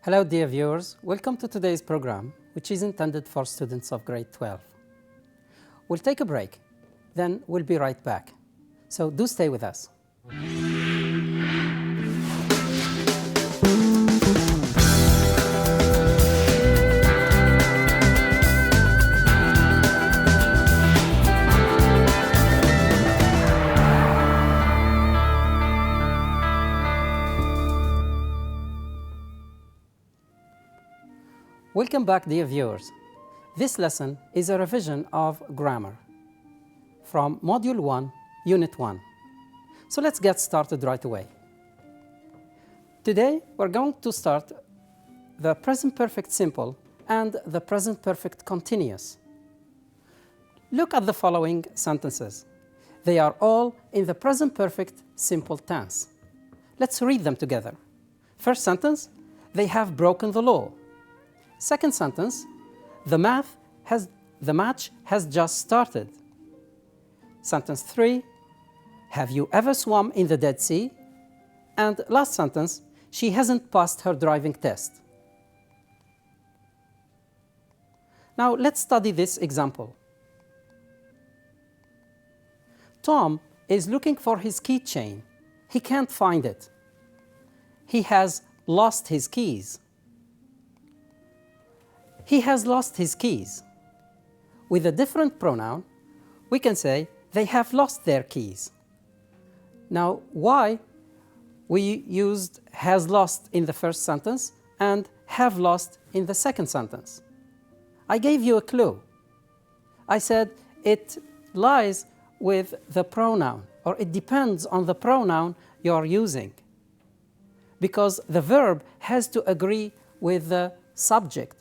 Hello dear viewers, welcome to today's program, which is intended for students of grade 12. We'll take a break, then we'll be right back. So do stay with us. Welcome back, dear viewers. This lesson is a revision of grammar from Module 1, Unit 1. So let's get started right away. Today, we're going to start the present perfect simple and the present perfect continuous. Look at the following sentences. They are all in the present perfect simple tense. Let's read them together. First sentence, they have broken the law. Second sentence, the match has just started. Sentence 3, have you ever swum in the Dead Sea? And last sentence, she hasn't passed her driving test. Now let's study this example. Tom is looking for his keychain. He can't find it. He has lost his keys. He has lost his keys. With a different pronoun, we can say they have lost their keys. Now, why we used has lost in the first sentence and have lost in the second sentence? I gave you a clue. I said it lies with the pronoun, or it depends on the pronoun you're using, because the verb has to agree with the subject.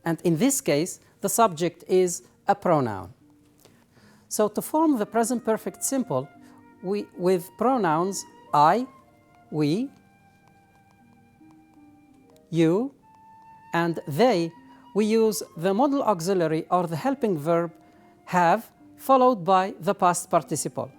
And in this case, the subject is a pronoun. So to form the present perfect simple, with pronouns I, we, you, and they, we use the modal auxiliary or the helping verb have followed by the past participle.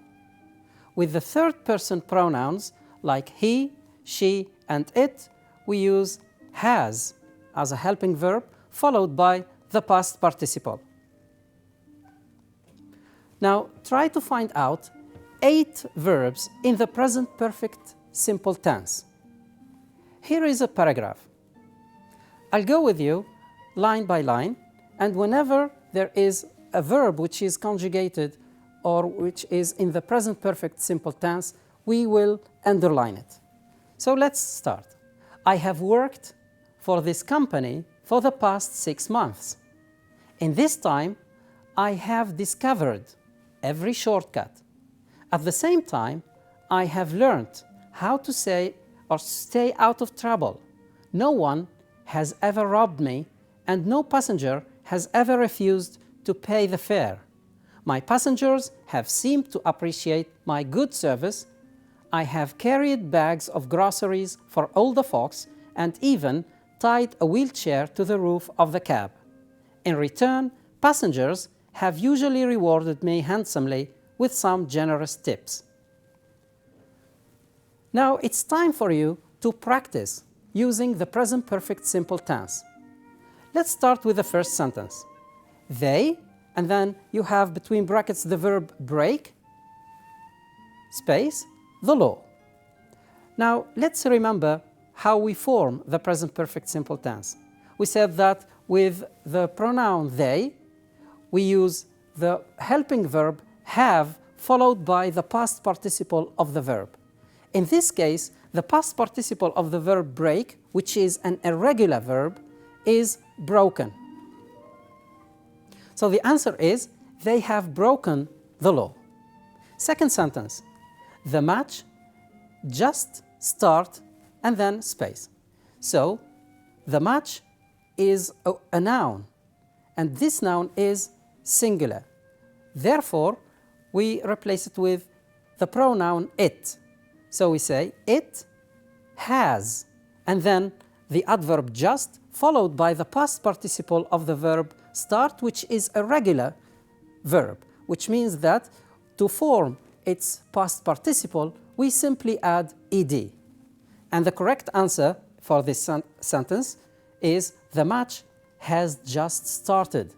With the third person pronouns like he, she, and it, we use has as a helping verb followed by the past participle. Now, try to find out 8 verbs in the present perfect simple tense. Here is a paragraph. I'll go with you line by line, and whenever there is a verb which is conjugated or which is in the present perfect simple tense, we will underline it. So let's start. I have worked for this company for the past 6 months. In this time, I have discovered every shortcut. At the same time, I have learned how to say or stay out of trouble. No one has ever robbed me, and no passenger has ever refused to pay the fare. My passengers have seemed to appreciate my good service. I have carried bags of groceries for all the folks and even tied a wheelchair to the roof of the cab. In return, passengers have usually rewarded me handsomely with some generous tips. Now it's time for you to practice using the present perfect simple tense. Let's start with the first sentence. They, and then you have between brackets the verb break, space, the law. Now let's remember how we form the present perfect simple tense. We said that with the pronoun they, we use the helping verb have followed by the past participle of the verb. In this case, the past participle of the verb break, which is an irregular verb, is broken. So the answer is, they have broken the law. Second sentence, the match just start and then space. So the match is a noun, and this noun is singular. Therefore, we replace it with the pronoun it. So we say it has, and then the adverb just followed by the past participle of the verb start, which is a regular verb, which means that to form its past participle, we simply add ed. And the correct answer for this sentence is the match has just started.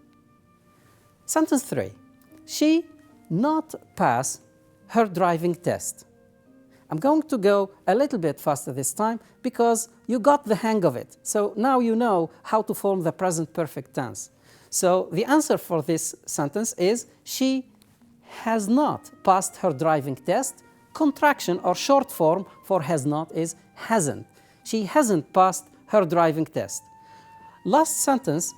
Sentence 3. She not pass her driving test. I'm going to go a little bit faster this time because you got the hang of it. So now you know how to form the present perfect tense. So the answer for this sentence is she has not passed her driving test. Contraction or short form for has not is hasn't. She hasn't passed her driving test. Last sentence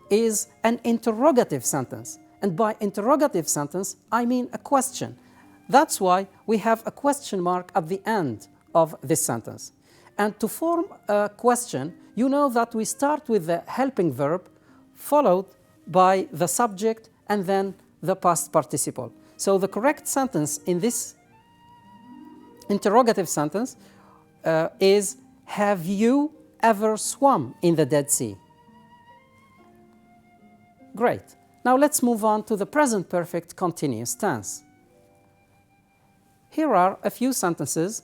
is an interrogative sentence. And by interrogative sentence, I mean a question. That's why we have a question mark at the end of this sentence. And to form a question, you know that we start with the helping verb followed by the subject and then the past participle. So the correct sentence in this interrogative sentence is, have you ever swum in the Dead Sea? Great. Now let's move on to the present perfect continuous tense. Here are a few sentences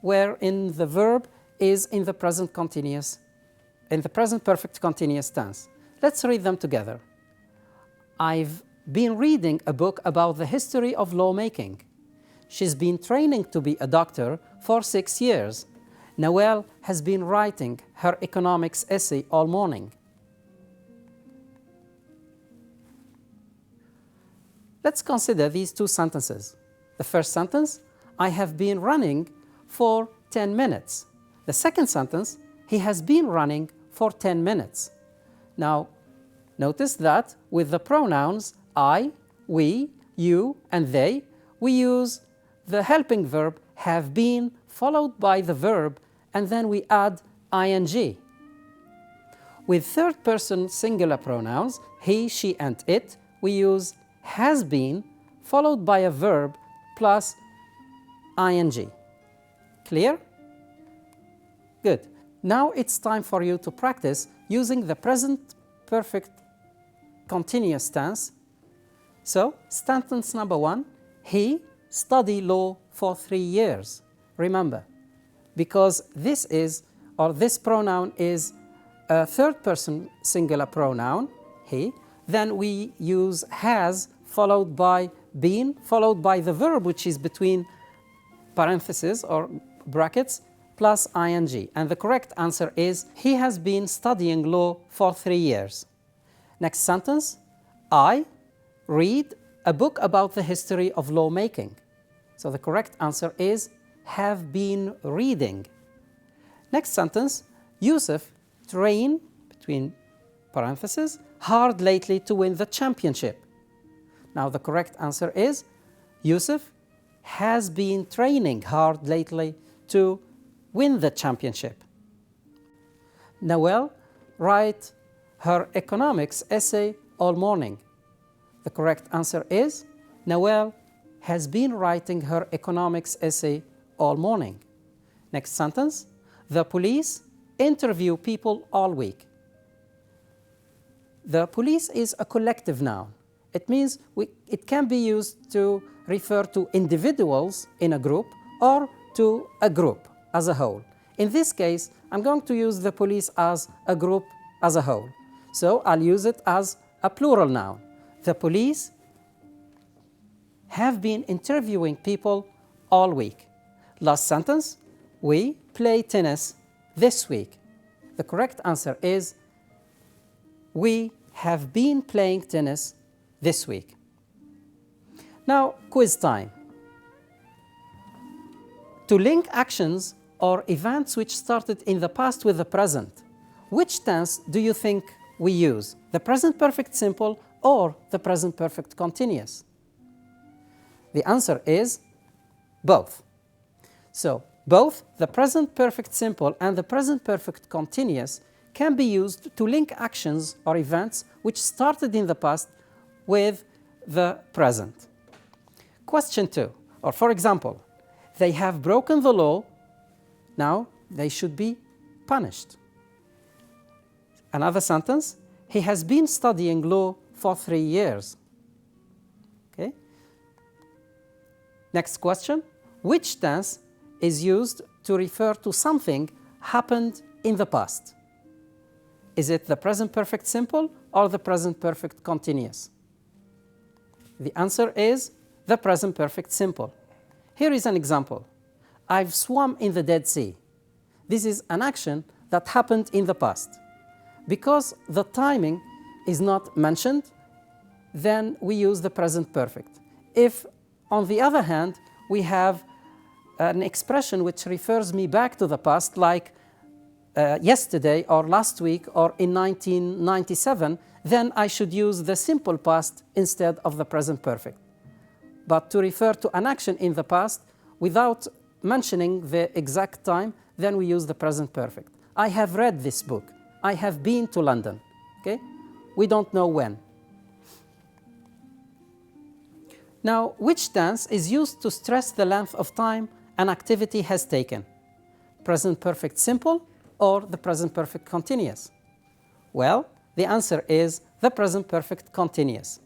wherein the verb is in the present perfect continuous tense. Let's read them together. I've been reading a book about the history of lawmaking. She's been training to be a doctor for 6 years. Noelle has been writing her economics essay all morning. Let's consider these two sentences. The first sentence, I have been running for 10 minutes. The second sentence, he has been running for 10 minutes. Now, notice that with the pronouns I, we, you, and they, we use the helping verb have been followed by the verb, and then we add ing. With third person singular pronouns, he, she, and it, we use has been followed by a verb plus ing. Clear? Good. Now it's time for you to practice using the present perfect continuous tense. So, sentence number 1, he studied law for 3 years. Remember, because this pronoun is a third person singular pronoun, he, then we use has followed by been, followed by the verb which is between parentheses or brackets plus ing. And the correct answer is, he has been studying law for 3 years. Next sentence, I read a book about the history of lawmaking. So the correct answer is, have been reading. Next sentence, Yusuf trained, between parentheses, hard lately to win the championship. Now the correct answer is, Yusuf has been training hard lately to win the championship. Noelle write her economics essay all morning. The correct answer is, Noelle has been writing her economics essay all morning. Next sentence, the police interview people all week. The police is a collective noun. It means it can be used to refer to individuals in a group or to a group as a whole. In this case, I'm going to use the police as a group as a whole. So I'll use it as a plural noun. The police have been interviewing people all week. Last sentence, we play tennis this week. The correct answer is, we have been playing tennis this week. Now, quiz time. To link actions or events which started in the past with the present, which tense do you think we use? The present perfect simple or the present perfect continuous? The answer is both. So, both the present perfect simple and the present perfect continuous can be used to link actions or events which started in the past with the present. Question 2, or for example, they have broken the law, now they should be punished. Another sentence, he has been studying law for 3 years. Okay. Next question, which tense is used to refer to something happened in the past? Is it the present perfect simple or the present perfect continuous? The answer is the present perfect simple. Here is an example. I've swum in the Dead Sea. This is an action that happened in the past. Because the timing is not mentioned, then we use the present perfect. If, on the other hand, we have an expression which refers me back to the past, like yesterday or last week or in 1997, then I should use the simple past instead of the present perfect. But to refer to an action in the past without mentioning the exact time, then we use the present perfect. I have read this book. I have been to London. Okay? We don't know when. Now, which tense is used to stress the length of time an activity has taken? Present perfect simple or the present perfect continuous? Well, the answer is the present perfect continuous,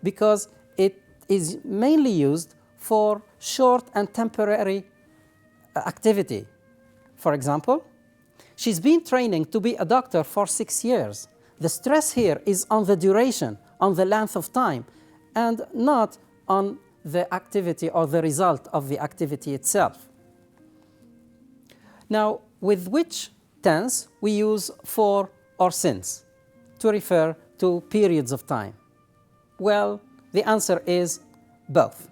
because it is mainly used for short and temporary activity. For example, she's been training to be a doctor for 6 years. The stress here is on the duration, on the length of time, and not on the activity or the result of the activity itself. Now, with which tense we use for or since to refer to periods of time? Well, the answer is both.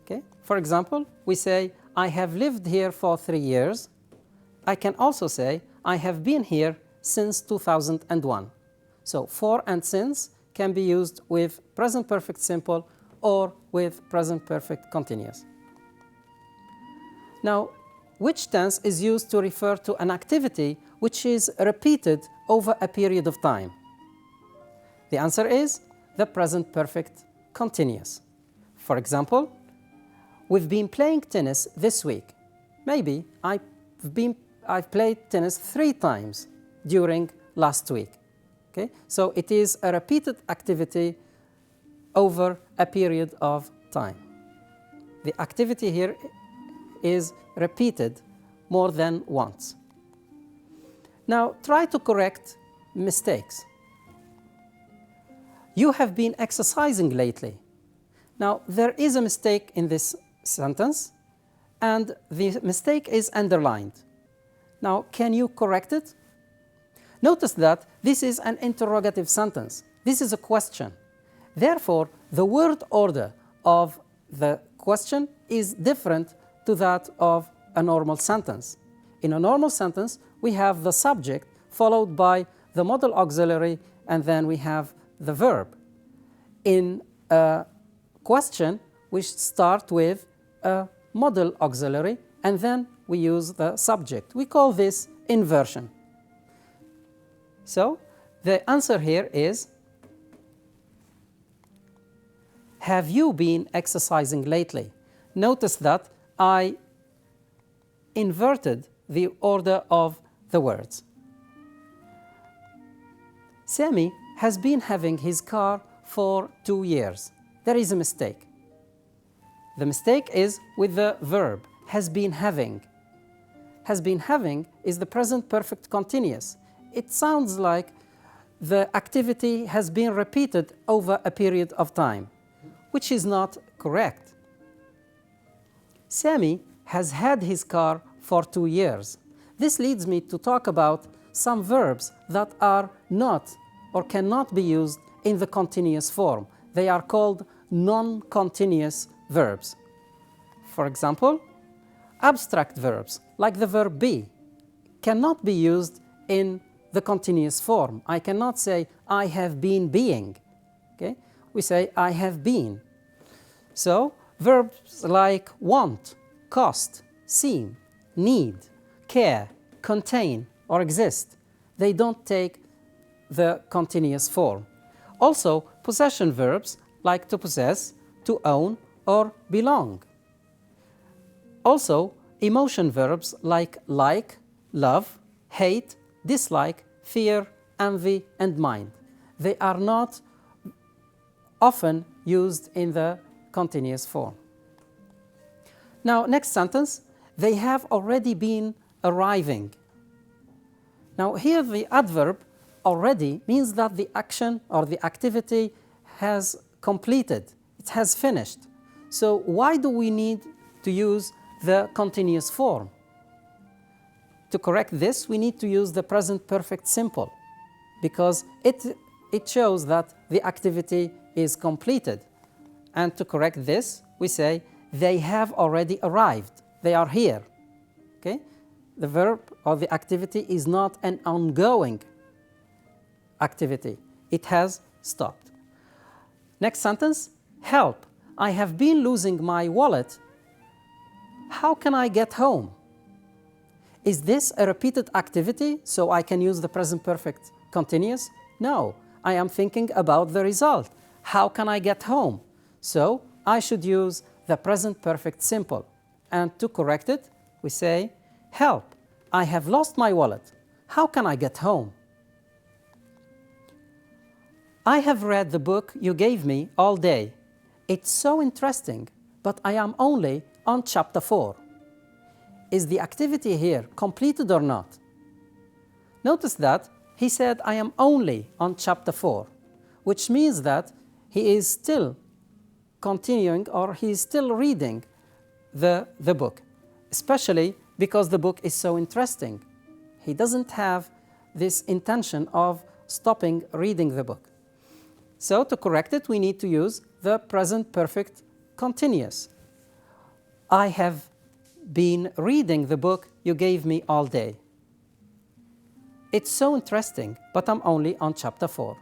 Okay? For example, we say, I have lived here for 3 years. I can also say, I have been here since 2001. So, for and since can be used with present perfect simple or with present perfect continuous. Now, which tense is used to refer to an activity which is repeated over a period of time? The answer is the present perfect continuous. For example, we've been playing tennis this week. Maybe I've played tennis 3 times during last week. Okay? So it is a repeated activity over a period of time. The activity here is repeated more than once. Now, try to correct mistakes. You have been exercising lately. Now, there is a mistake in this sentence, and the mistake is underlined. Now, can you correct it? Notice that this is an interrogative sentence. This is a question. Therefore, the word order of the question is different to that of a normal sentence. In a normal sentence, we have the subject followed by the modal auxiliary, and then we have the verb. In a question, we start with a modal auxiliary, and then we use the subject. We call this inversion. So, the answer here is, have you been exercising lately? Notice that I inverted the order of the words. Sami has been having his car for 2 years. There is a mistake. The mistake is with the verb, has been having. Has been having is the present perfect continuous. It sounds like the activity has been repeated over a period of time, which is not correct. Sami has had his car for 2 years. This leads me to talk about some verbs that are not or cannot be used in the continuous form. They are called non-continuous verbs. For example, abstract verbs like the verb be cannot be used in the continuous form. I cannot say, I have been being. Okay? We say, I have been. So, verbs like want, cost, seem, need, care, contain, or exist, they don't take the continuous form. Also, possession verbs like to possess, to own, or belong. Also, emotion verbs like, love, hate, dislike, fear, envy, and mind. They are not often used in the continuous form. Now, next sentence, they have already been arriving. Now, here the adverb already means that the action or the activity has completed, it has finished. So why do we need to use the continuous form? To correct this, we need to use the present perfect simple, because it shows that the activity is completed. And to correct this, we say, they have already arrived. They are here. Okay? The verb or the activity is not an ongoing activity. It has stopped. Next sentence, help. I have been losing my wallet. How can I get home? Is this a repeated activity, so I can use the present perfect continuous? No, I am thinking about the result. How can I get home? So I should use the present perfect simple. And to correct it, we say, help, I have lost my wallet. How can I get home? I have read the book you gave me all day. It's so interesting, but I am only on chapter 4. Is the activity here completed or not? Notice that he said, I am only on chapter 4, which means that he is still continuing, or he is still reading the book, especially because the book is so interesting. He doesn't have this intention of stopping reading the book. So to correct it, we need to use the present perfect continuous. I have been reading the book you gave me all day. It's so interesting, but I'm only on chapter 4.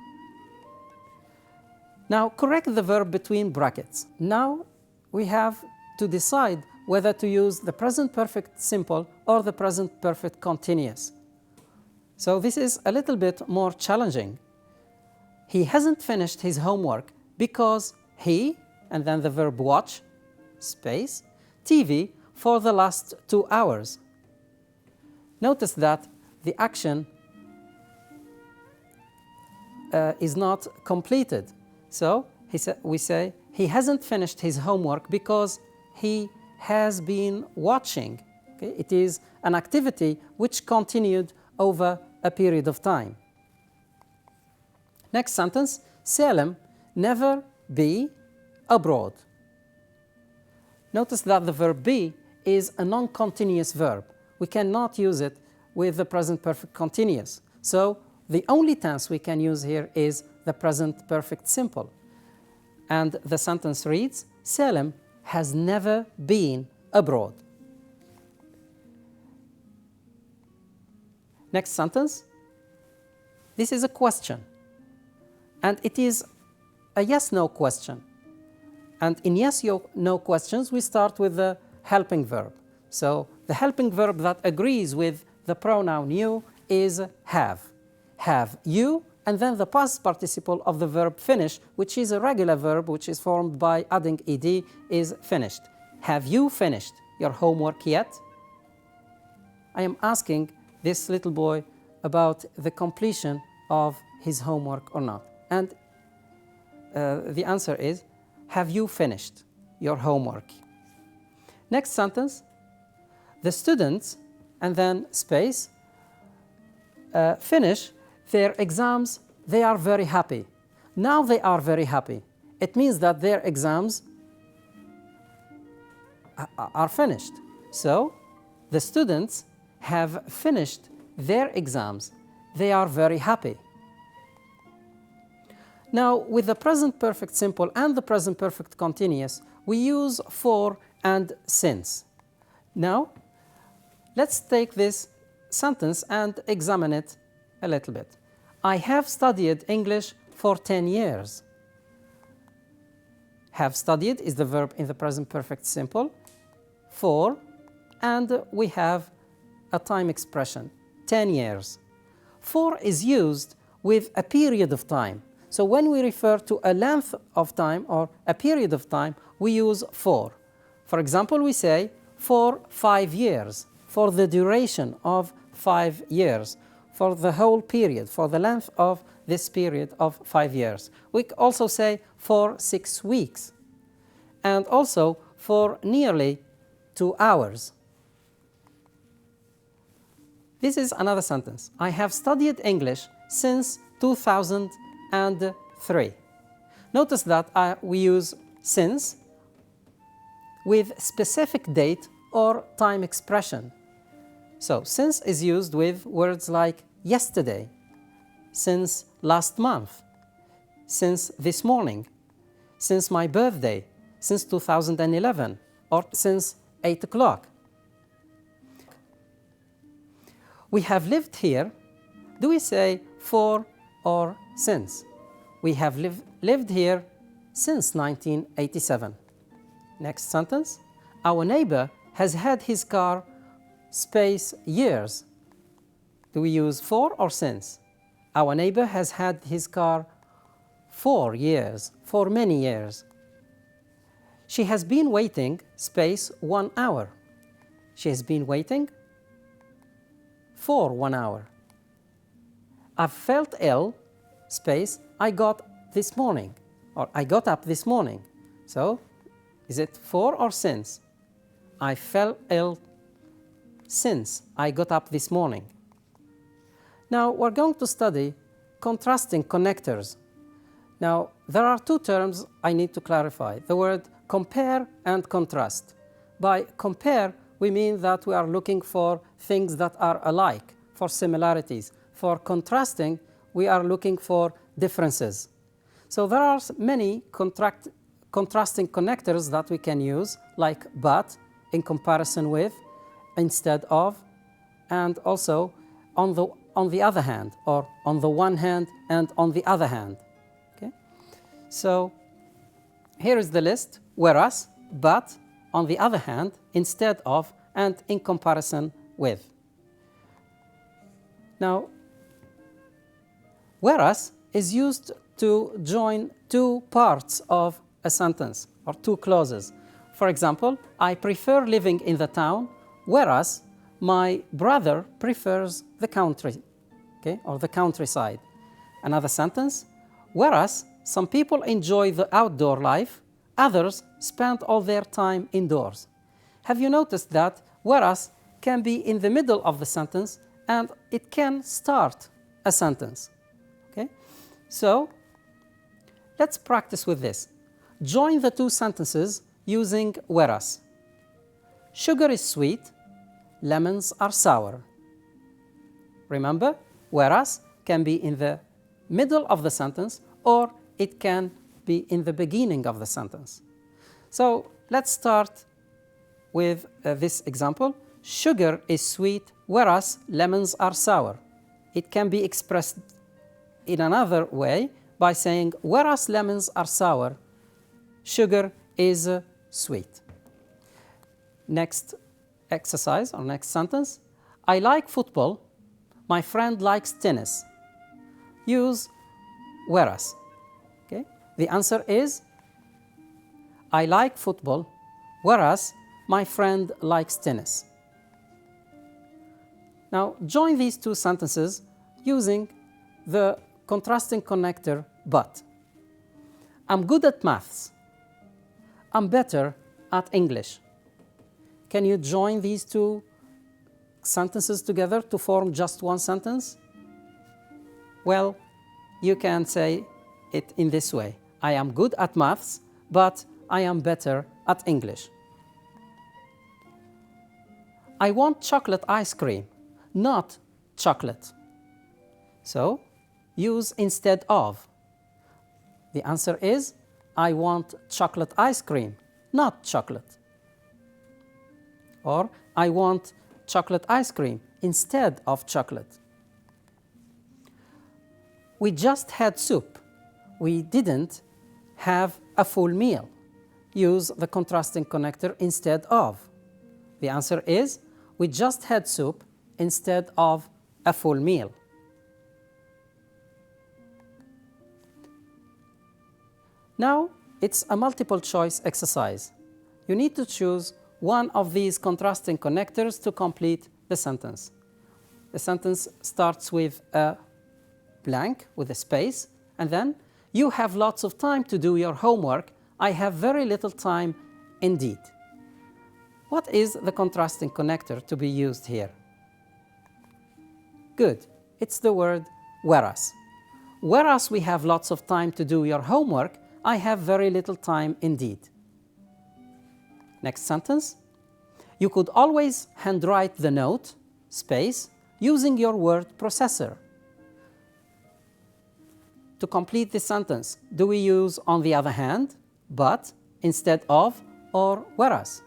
Now correct the verb between brackets. Now we have to decide whether to use the present perfect simple or the present perfect continuous. So this is a little bit more challenging. He hasn't finished his homework because he, and then the verb watch, space, TV for the last 2 hours. Notice that the action is not completed. So we say he hasn't finished his homework because he has been watching. Okay? It is an activity which continued over a period of time. Next sentence, Salem never be abroad. Notice that the verb be is a non-continuous verb. We cannot use it with the present perfect continuous. So the only tense we can use here is the present perfect simple. And the sentence reads, Salem has never been abroad. Next sentence, this is a question. And it is a yes-no question. And in yes-no questions, we start with the helping verb. So the helping verb that agrees with the pronoun you is have. Have you, and then the past participle of the verb finish, which is a regular verb which is formed by adding ed, is finished. Have you finished your homework yet? I am asking this little boy about the completion of his homework or not. And the answer is, have you finished your homework? Next sentence, the students, and then space, finish their exams. They are very happy. Now they are very happy. It means that their exams are finished. So the students have finished their exams. They are very happy. Now, with the present perfect simple and the present perfect continuous, we use for and since. Now, let's take this sentence and examine it a little bit. I have studied English for 10 years. Have studied is the verb in the present perfect simple. For, and we have a time expression, 10 years. For is used with a period of time. So when we refer to a length of time or a period of time, we use for. For example, we say for 5 years, for the duration of 5 years, for the whole period, for the length of this period of 5 years. We also say for 6 weeks, and also for nearly 2 hours. This is another sentence. I have studied English since 2003. Notice that we use since with specific date or time expression. So since is used with words like yesterday, since last month, since this morning, since my birthday, since 2011, or since 8 o'clock. We have lived here. Do we say for or since? We have lived here since 1987. Next sentence. Our neighbor has had his car space years. Do we use for or since? Our neighbor has had his car for years, for many years. She has been waiting space 1 hour. She has been waiting for 1 hour. I felt ill space I got this morning, or I got up this morning. So is it for or since? I felt ill since I got up this morning. Now we're going to study contrasting connectors. Now there are two terms I need to clarify, the word compare and contrast. By compare, we mean that we are looking for things that are alike, for similarities. For contrasting, we are looking for differences. So there are many contrasting connectors that we can use, like but, in comparison with, instead of, and also on the other hand, or on the one hand and on the other hand. Okay? So here is the list: whereas, but, on the other hand, instead of, and in comparison with. Now, whereas is used to join two parts of a sentence or two clauses. For example, I prefer living in the town, whereas my brother prefers the country, okay, or the countryside. Another sentence, whereas some people enjoy the outdoor life, others spend all their time indoors. Have you noticed that whereas can be in the middle of the sentence and it can start a sentence? Okay? So let's practice with this. Join the two sentences using whereas. Sugar is sweet, lemons are sour. Remember, whereas can be in the middle of the sentence or it can be in the beginning of the sentence. So let's start with this example. Sugar is sweet, whereas lemons are sour. It can be expressed in another way by saying, whereas lemons are sour, sugar is sweet. Next exercise or next sentence. I like football. My friend likes tennis. Use whereas. Okay? The answer is, I like football, whereas my friend likes tennis. Now, join these two sentences using the contrasting connector but. I'm good at maths. I'm better at English. Can you join these two sentences together to form just one sentence? Well, you can say it in this way. I am good at maths, but I am better at English. I want chocolate ice cream, not chocolate. So, use instead of. The answer is, I want chocolate ice cream, not chocolate. Or, I want chocolate ice cream instead of chocolate. We just had soup. We didn't have a full meal. Use the contrasting connector instead of. The answer is, we just had soup instead of a full meal. Now, it's a multiple choice exercise. You need to choose one of these contrasting connectors to complete the sentence. The sentence starts with a blank, with a space, and then you have lots of time to do your homework. I have very little time indeed. What is the contrasting connector to be used here? Good. It's the word whereas. Whereas we have lots of time to do your homework, I have very little time indeed. Next sentence. You could always handwrite the note, space, using your word processor. To complete this sentence, do we use on the other hand, but, instead of, or whereas?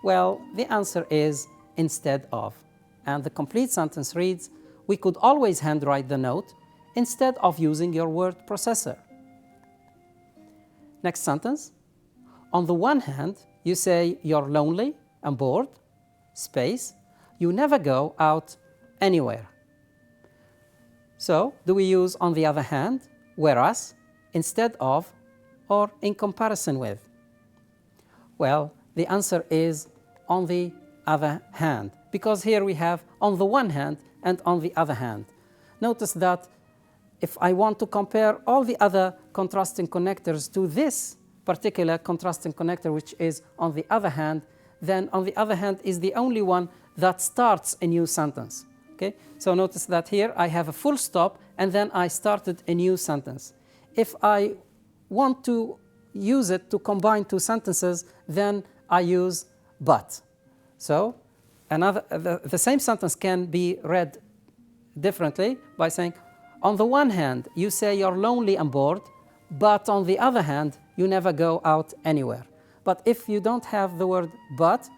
Well, the answer is instead of. And the complete sentence reads, we could always handwrite the note instead of using your word processor. Next sentence. On the one hand, you say you're lonely and bored, space, you never go out anywhere. So, do we use on the other hand, whereas, instead of, or in comparison with? Well, the answer is on the other hand, because here we have on the one hand and on the other hand. Notice that if I want to compare all the other contrasting connectors to this particular contrasting connector, which is on the other hand, then on the other hand is the only one that starts a new sentence. Okay? So notice that here I have a full stop and then I started a new sentence. If I want to use it to combine two sentences, then I use but. So the same sentence can be read differently by saying, on the one hand, you say you're lonely and bored, but on the other hand, you never go out anywhere. But if you don't have the word but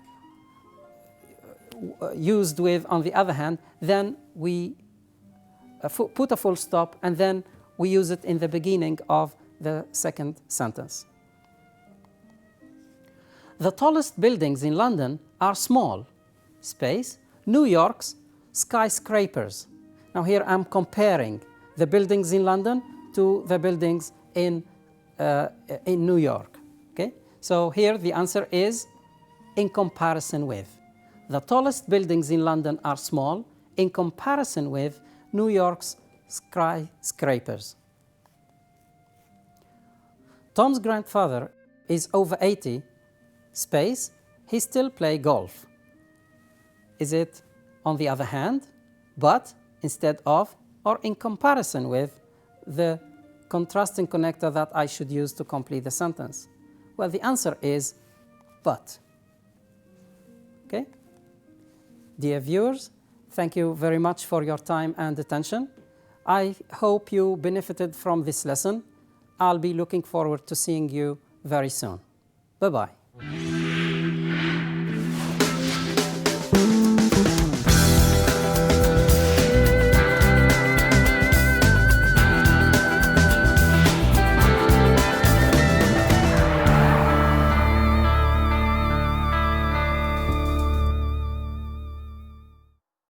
used with on the other hand, then we put a full stop and then we use it in the beginning of the second sentence. The tallest buildings in London are small, space, New York's skyscrapers. Now here I'm comparing the buildings in London to the buildings in New York. Okay? So here the answer is in comparison with. The tallest buildings in London are small in comparison with New York's skyscrapers. Tom's grandfather is over 80, space, he still plays golf. Is it on the other hand, but, instead of, or in comparison with the contrasting connector that I should use to complete the sentence? Well, the answer is but. Okay? Dear viewers, thank you very much for your time and attention. I hope you benefited from this lesson. I'll be looking forward to seeing you very soon. Bye-bye.